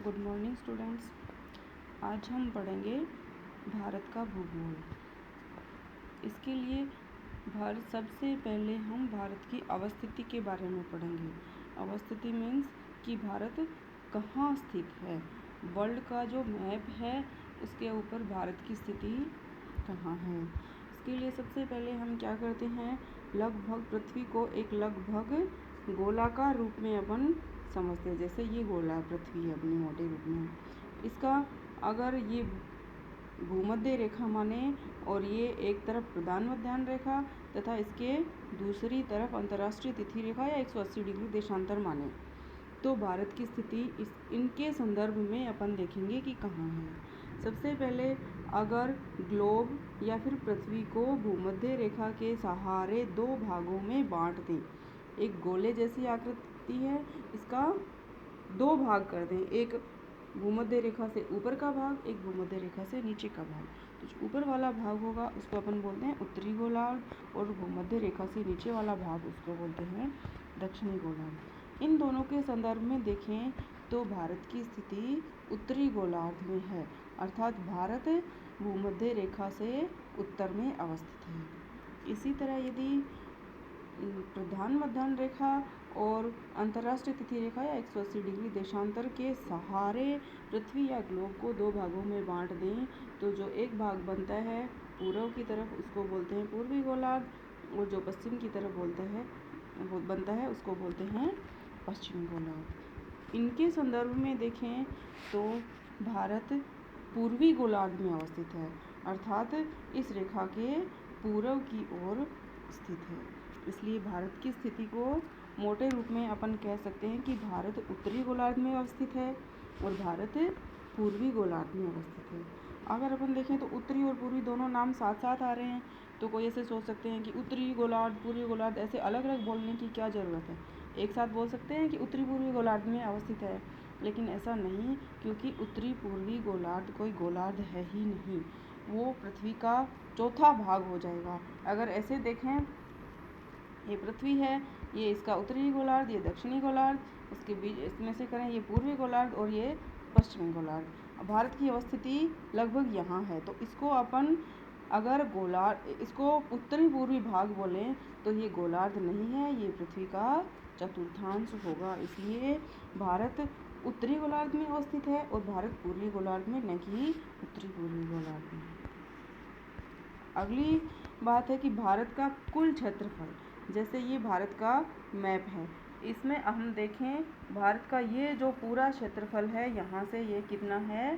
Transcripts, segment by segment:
Good morning students. आज हम पढ़ेंगे भारत का भूगोल। इसके लिए सबसे पहले हम भारत की अवस्थिति के बारे में पढ़ेंगे। अवस्थिति मीन्स कि भारत कहाँ स्थित है। वर्ल्ड का जो मैप है उसके ऊपर भारत की स्थिति कहाँ है। इसके लिए सबसे पहले हम क्या करते हैं, लगभग पृथ्वी को एक लगभग गोलाकार रूप में अपन समझते हैं। जैसे ये गोला पृथ्वी है अपने मोटे रूप में, इसका अगर ये भूमध्य रेखा माने और ये एक तरफ प्रधान मध्याह्न रेखा तथा इसके दूसरी तरफ अंतर्राष्ट्रीय तिथि रेखा या 180 डिग्री देशांतर माने, तो भारत की स्थिति इनके संदर्भ में अपन देखेंगे कि कहाँ है। सबसे पहले अगर ग्लोब या फिर पृथ्वी को भूमध्य रेखा के सहारे दो भागों में बांट दें, एक गोले जैसी आकृति है, इसका दो भाग कर दें, एक भूमध्य रेखा से ऊपर का भाग, एक भूमध्य रेखा से नीचे का भाग। तो जो ऊपर वाला भाग होगा उसको अपन बोलते हैं उत्तरी गोलार्ध और भूमध्य रेखा से नीचे वाला भाग उसको बोलते हैं दक्षिणी गोलार्ध। इन दोनों के संदर्भ में देखें तो भारत की स्थिति उत्तरी गोलार्ध में है, अर्थात भारत भूमध्य रेखा से उत्तर में अवस्थित है। इसी तरह यदि प्रधान मध्याह्न रेखा और अंतर्राष्ट्रीय तिथि रेखा या 180 डिग्री देशांतर के सहारे पृथ्वी या ग्लोब को दो भागों में बांट दें, तो जो एक भाग बनता है पूर्व की तरफ उसको बोलते हैं पूर्वी गोलार्ध और जो पश्चिम की तरफ बनता है उसको बोलते हैं पश्चिमी गोलार्ध। इनके संदर्भ में देखें तो भारत पूर्वी गोलार्ध में अवस्थित है, अर्थात इस रेखा के पूर्व की ओर स्थित है। इसलिए भारत की स्थिति को मोटे रूप में अपन कह सकते हैं कि भारत उत्तरी गोलार्ध में अवस्थित है और भारत पूर्वी गोलार्ध में अवस्थित है। अगर अपन देखें तो उत्तरी और पूर्वी दोनों नाम साथ साथ आ रहे हैं, तो कोई ऐसे सोच सकते हैं कि उत्तरी गोलार्ध पूर्वी गोलार्ध ऐसे अलग अलग बोलने की क्या ज़रूरत है। एक साथ बोल सकते हैं कि उत्तरी पूर्वी गोलार्ध में अवस्थित है, लेकिन ऐसा नहीं, क्योंकि उत्तरी पूर्वी गोलार्ध कोई गोलार्ध है ही नहीं, वो पृथ्वी का चौथा भाग हो जाएगा। अगर ऐसे देखें, ये पृथ्वी है, ये इसका उत्तरी गोलार्ध, ये दक्षिणी गोलार्ध, इसके बीच इसमें से करें ये पूर्वी गोलार्ध और ये पश्चिमी गोलार्ध। भारत की अवस्थिति लगभग यहाँ है, तो इसको अपन अगर इसको उत्तरी पूर्वी भाग बोलें तो ये गोलार्ध नहीं है, ये पृथ्वी का चतुर्थांश होगा। इसलिए भारत उत्तरी गोलार्ध में अवस्थित है और भारत पूर्वी गोलार्ध में, न कि उत्तरी पूर्वी गोलार्ध में। अगली बात है कि भारत का कुल क्षेत्रफल, जैसे ये भारत का मैप है, इसमें हम देखें भारत का ये जो पूरा क्षेत्रफल है यहाँ से ये कितना है,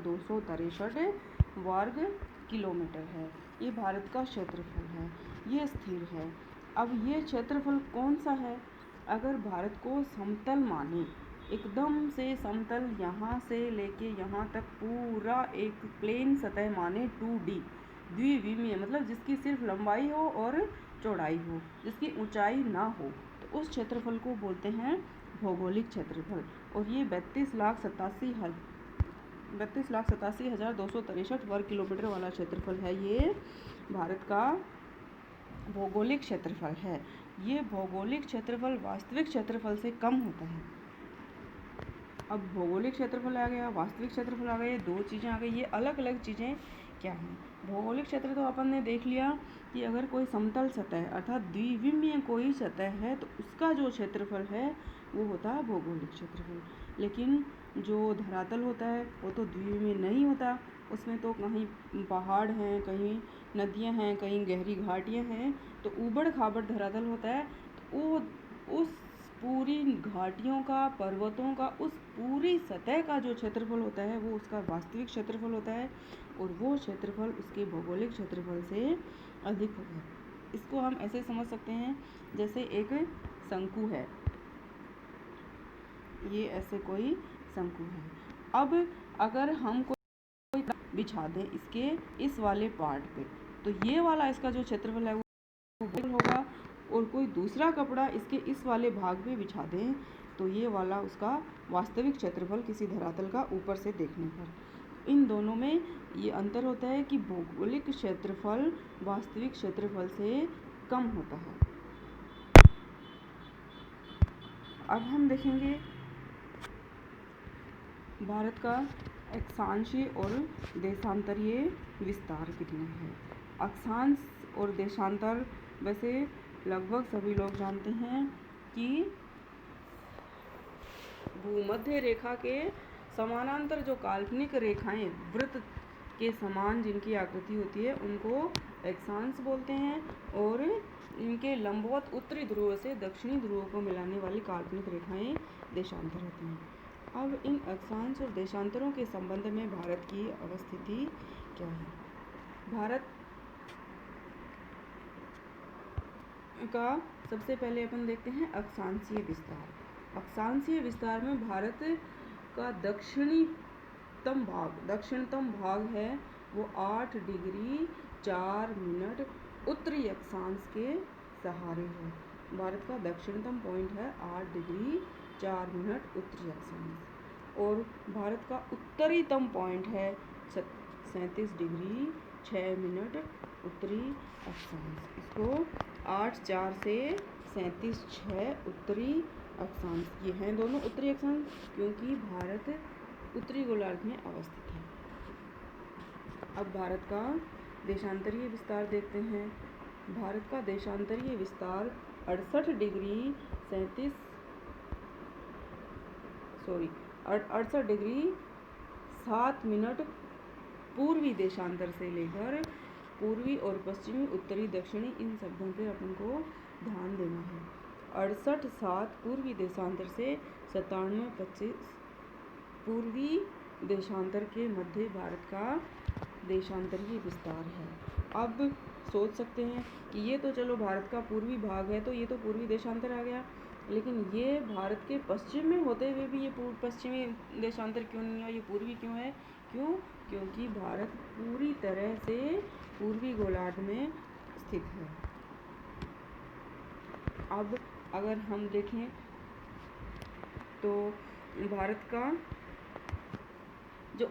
263 वर्ग किलोमीटर है। ये भारत का क्षेत्रफल है, ये स्थिर है। अब ये क्षेत्रफल कौन सा है, अगर भारत को समतल माने, एकदम से समतल यहाँ से लेके यहाँ तक पूरा एक प्लेन सतह माने 2D द्विविमीय, मतलब जिसकी सिर्फ लंबाई हो और चौड़ाई हो, जिसकी ऊंचाई ना हो, तो उस क्षेत्रफल को बोलते हैं भौगोलिक क्षेत्रफल। और ये 32,87,263 वर्ग किलोमीटर वाला क्षेत्रफल है, ये भारत का भौगोलिक क्षेत्रफल है। ये भौगोलिक क्षेत्रफल वास्तविक क्षेत्रफल से कम होता है। अब भौगोलिक क्षेत्रफल आ गया, वास्तविक क्षेत्रफल आ गया, ये दो चीज़ें आ गई। ये अलग अलग चीज़ें क्या हैं? भौगोलिक क्षेत्र तो अपन ने देख लिया कि अगर कोई समतल सतह अर्थात द्विविमीय कोई सतह है तो उसका जो क्षेत्रफल है वो होता है भौगोलिक क्षेत्रफल। लेकिन जो धरातल होता है वो तो द्विविमीय नहीं होता, उसमें तो कहीं पहाड़ हैं, कहीं नदियाँ हैं, कहीं गहरी घाटियाँ हैं, तो ऊबड़ खाबड़ धरातल होता है। तो वो उस पूरी घाटियों का, पर्वतों का, उस पूरी सतह का जो क्षेत्रफल होता है वो उसका वास्तविक क्षेत्रफल होता है, और वो क्षेत्रफल उसके भौगोलिक क्षेत्रफल से अधिक होता है। इसको हम ऐसे समझ सकते हैं जैसे एक शंकु है, ये ऐसे कोई शंकु है। अब अगर हम कोई बिछा दें इसके इस वाले पार्ट पे, तो ये वाला इसका जो क्षेत्रफल है वो होगा, और कोई दूसरा कपड़ा इसके इस वाले भाग पे बिछा दें तो ये वाला उसका वास्तविक क्षेत्रफल किसी धरातल का ऊपर से देखने पर। इन दोनों में ये अंतर होता है कि भौगोलिक क्षेत्रफल वास्तविक क्षेत्रफल से कम होता है। अब हम देखेंगे भारत का अक्षांशीय और देशांतरीय विस्तार कितना है। अक्षांश और देशांतर वैसे लगभग सभी लोग जानते हैं कि भूमध्य रेखा के समानांतर जो काल्पनिक रेखाएं वृत्त के समान जिनकी आकृति होती है उनको अक्षांश बोलते हैं, और इनके लंबवत उत्तरी ध्रुव से दक्षिणी ध्रुव को मिलाने वाली काल्पनिक रेखाएं देशांतर होती हैं। अब इन अक्षांश और देशांतरों के संबंध में भारत की अवस्थिति क्या है। भारत का सबसे पहले अपन देखते हैं अक्षांशीय विस्तार। अक्षांशीय विस्तार में भारत का दक्षिणतम भाग है वो 8 डिग्री 4 मिनट उत्तरी अक्षांश के सहारे है। भारत का दक्षिणतम पॉइंट है 8 डिग्री 4 मिनट उत्तरी अक्षांश, और भारत का उत्तरीतम पॉइंट है 37 डिग्री 6 मिनट उत्तरी अक्षांश। इसको 8/4 से 37/6 उत्तरी अक्षांश, ये हैं दोनों उत्तरी अक्षांश क्योंकि भारत उत्तरी गोलार्ध में अवस्थित है। अब भारत का देशांतरीय विस्तार देखते हैं। भारत का देशांतरीय विस्तार 68 डिग्री 7 मिनट पूर्वी देशांतर से लेकर पूर्वी और पश्चिमी, उत्तरी, दक्षिणी, इन शब्दों पे अपन को ध्यान देना है। 68/7 पूर्वी देशांतर से 97/25 पूर्वी देशांतर के मध्य भारत का देशांतरीय विस्तार है। अब सोच सकते हैं कि ये तो चलो भारत का पूर्वी भाग है तो ये तो पूर्वी देशांतर आ गया, लेकिन ये भारत के पश्चिम में होते हुए भी ये पश्चिमी देशांतर क्यों नहीं है, ये पूर्वी क्यों है? क्योंकि भारत पूरी तरह से पूर्वी गोलार्ध में स्थित है। अब अगर हम देखें तो भारत का जो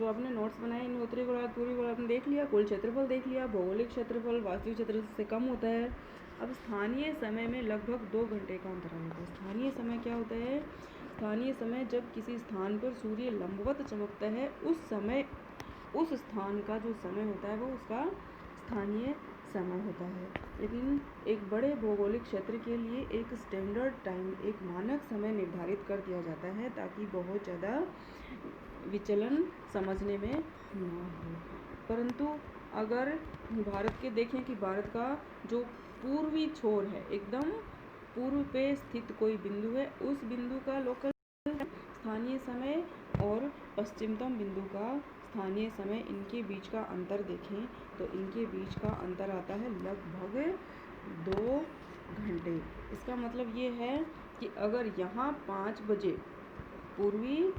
अपने नोट्स बनाए इन उत्तरी गोलार्ध पूर्वी गोलार्ध में देख लिया, कुल क्षेत्रफल देख लिया, भौगोलिक क्षेत्रफल वास्तविक क्षेत्रफल से कम होता है। अब स्थानीय समय में लगभग 2 घंटे का अंतराल होता है। स्थानीय समय क्या होता है? स्थानीय समय जब किसी स्थान पर सूर्य लंबवत चमकता है उस समय उस स्थान का जो समय होता है वो उसका स्थानीय समय होता है। लेकिन एक बड़े भौगोलिक क्षेत्र के लिए एक स्टैंडर्ड टाइम, एक मानक समय निर्धारित कर दिया जाता है ताकि बहुत ज़्यादा विचलन समझने में ना हो। परंतु अगर भारत के देखें कि भारत का जो पूर्वी छोर है, एकदम पूर्व पे स्थित कोई बिंदु है, उस बिंदु का लोकल स्थानीय समय और पश्चिमतम बिंदु का स्थानीय समय, इनके बीच का अंतर देखें तो इनके बीच का अंतर आता है लगभग 2 घंटे। इसका मतलब ये है कि अगर यहाँ 5 बजे पूर्वी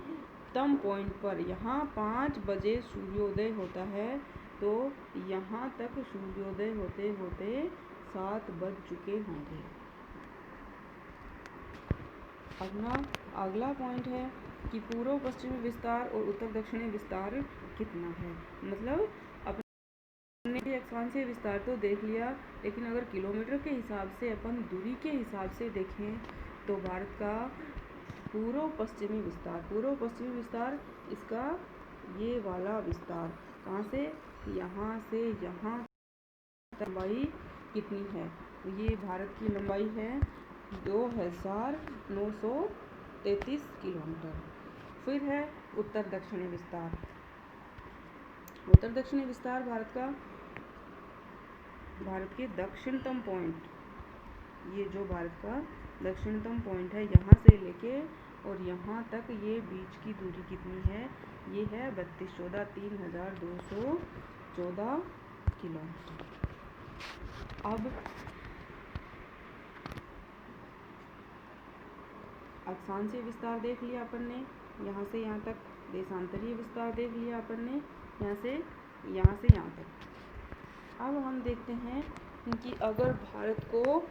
तम पॉइंट पर यहाँ 5 बजे सूर्योदय होता है तो यहाँ तक सूर्योदय होते होते 7 बज चुके होंगे। अपना अगला पॉइंट है कि पूर्व पश्चिमी विस्तार और उत्तर दक्षिणी विस्तार कितना है। मतलब अपने अक्षांशीय विस्तार तो देख लिया, लेकिन अगर किलोमीटर के हिसाब से अपन दूरी के हिसाब से देखें तो भारत का पूर्व पश्चिमी विस्तार इसका ये वाला विस्तार कहाँ से यहाँ लंबाई कितनी है? ये भारत की लंबाई है 2933 किलोमीटर। फिर है उत्तर दक्षिणी विस्तार। उत्तर दक्षिणी विस्तार भारत के दक्षिणतम पॉइंट, ये जो भारत का दक्षिणतम पॉइंट है यहाँ से लेके और यहाँ तक ये बीच की दूरी कितनी है? ये है 3214 किलोमीटर। अब अक्षांशीय विस्तार देख लिया अपन ने, यहाँ से यहाँ तक। देशांतरीय विस्तार देख लिया अपन ने, यहाँ से यहाँ तक। अब हम देखते हैं कि अगर भारत को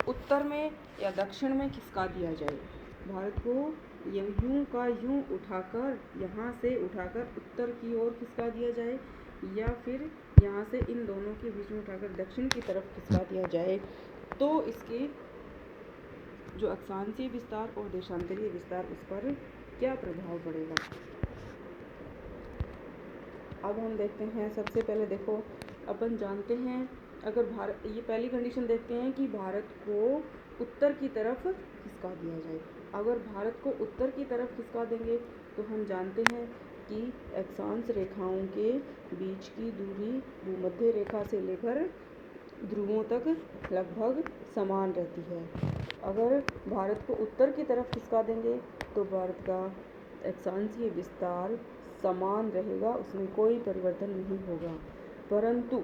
उत्तर में या दक्षिण में खिसका दिया जाए, भारत को यूं का यूं उठाकर यहाँ से उठाकर उत्तर की ओर खिसका दिया जाए, या फिर यहाँ से इन दोनों के बीच में उठाकर दक्षिण की तरफ खिसका दिया जाए तो इसके जो अक्षांशीय विस्तार और देशांतरीय विस्तार उस पर क्या प्रभाव पड़ेगा। अब हम देखते हैं, सबसे पहले देखो अपन जानते हैं अगर भारत, ये पहली कंडीशन देखते हैं कि भारत को उत्तर की तरफ खिसका दिया जाए। अगर भारत को उत्तर की तरफ खिसका देंगे तो हम जानते हैं कि अक्षांश रेखाओं के बीच की दूरी भूमध्य रेखा से लेकर ध्रुवों तक लगभग समान रहती है। अगर भारत को उत्तर की तरफ खिसका देंगे तो भारत का अक्षांशीय विस्तार समान रहेगा, उसमें कोई परिवर्तन नहीं होगा। परंतु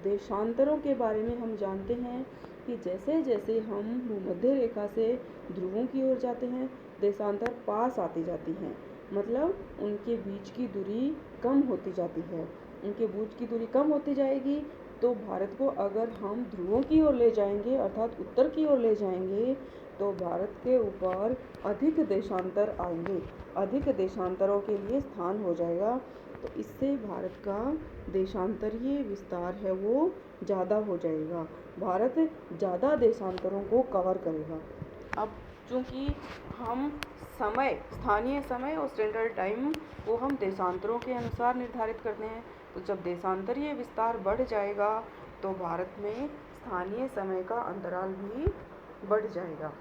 देशांतरों के बारे में हम जानते हैं कि जैसे जैसे हम भूमध्य रेखा से ध्रुवों की ओर जाते हैं देशांतर पास आती जाती हैं, मतलब उनके बीच की दूरी कम होती जाती है। उनके बीच की दूरी कम होती जाएगी तो भारत को अगर हम ध्रुवों की ओर ले जाएंगे अर्थात उत्तर की ओर ले जाएंगे तो भारत के ऊपर अधिक देशांतर आएंगे, अधिक देशांतरों के लिए स्थान हो जाएगा। तो इससे भारत का देशांतरीय विस्तार है वो ज़्यादा हो जाएगा, भारत ज़्यादा देशांतरों को कवर करेगा। अब चूँकि हम समय, स्थानीय समय और स्टैंडर्ड टाइम को हम देशांतरों के अनुसार निर्धारित करते हैं, तो जब देशांतरीय विस्तार बढ़ जाएगा तो भारत में स्थानीय समय का अंतराल भी बढ़ जाएगा।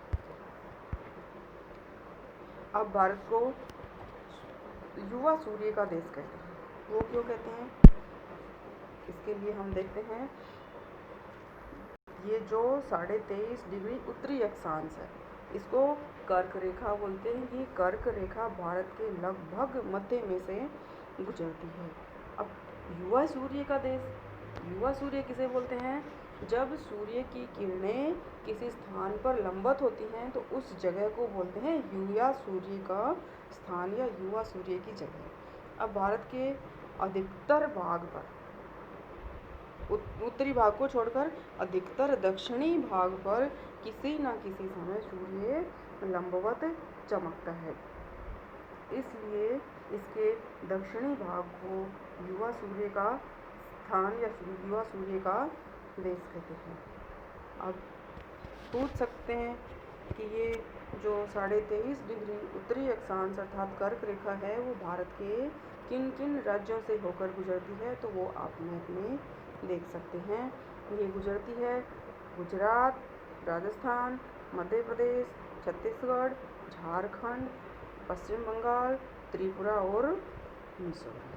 अब भारत को युवा सूर्य का देश कहते हैं। वो क्यों कहते हैं, इसके लिए हम देखते हैं ये जो 23.5 डिग्री उत्तरी अक्षांश है इसको कर्क रेखा बोलते हैं। ये कर्क रेखा भारत के लगभग मध्य में से गुजरती है। अब युवा सूर्य का देश, युवा सूर्य किसे बोलते हैं, जब सूर्य की किरणें किसी स्थान पर लंबवत होती हैं तो उस जगह को बोलते हैं युवा सूर्य का स्थान या युवा सूर्य की जगह। अब भारत के अधिकतर भाग पर, उत्तरी भाग को छोड़कर अधिकतर दक्षिणी भाग पर किसी न किसी समय सूर्य लंबवत चमकता है, इसलिए इसके दक्षिणी भाग को युवा सूर्य का स्थान या युवा सूर्य का देश कहते हैं। अब पूछ सकते हैं कि ये जो 23.5 डिग्री उत्तरी अक्षांश अर्थात कर्क रेखा है वो भारत के किन किन राज्यों से होकर गुजरती है, तो वो आप मैप में देख सकते हैं। ये गुजरती है गुजरात, राजस्थान, मध्य प्रदेश, छत्तीसगढ़, झारखंड, पश्चिम बंगाल, त्रिपुरा और मिजोरम।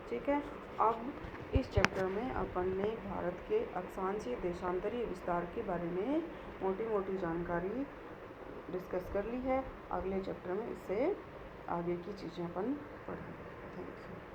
ठीक है, अब इस चैप्टर में अपन ने भारत के अक्षांशीय देशांतरीय विस्तार के बारे में मोटी मोटी जानकारी डिस्कस कर ली है। अगले चैप्टर में इससे आगे की चीज़ें अपन पढ़ेंगे। Thank you.